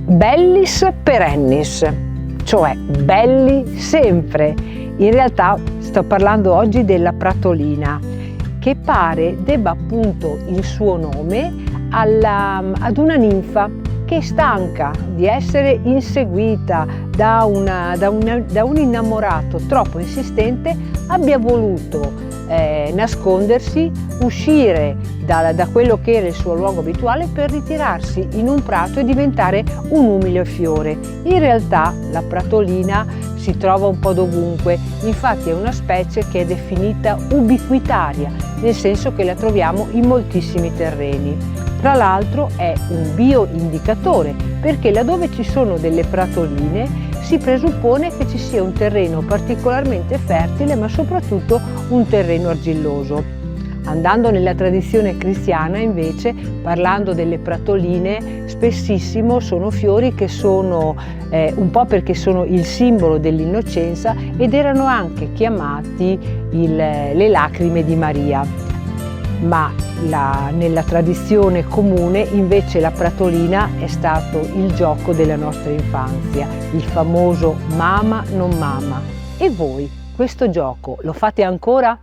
bellis perennis, cioè belli sempre. In realtà sto parlando oggi della pratolina, che pare debba appunto il suo nome ad una ninfa che è stanca di essere inseguita da un innamorato troppo insistente, abbia voluto nascondersi, uscire da quello che era il suo luogo abituale per ritirarsi in un prato e diventare un umile fiore. In realtà la pratolina si trova un po' dovunque, infatti è una specie che è definita ubiquitaria, nel senso che la troviamo in moltissimi terreni. Tra l'altro è un bioindicatore, perché laddove ci sono delle pratoline si presuppone che ci sia un terreno particolarmente fertile, ma soprattutto un terreno argilloso. Andando nella tradizione cristiana, invece, parlando delle pratoline, spessissimo sono fiori che sono un po' perché sono il simbolo dell'innocenza ed erano anche chiamati le lacrime di Maria. Ma nella tradizione comune invece la pratolina è stato il gioco della nostra infanzia, il famoso mama non mama. E voi questo gioco lo fate ancora?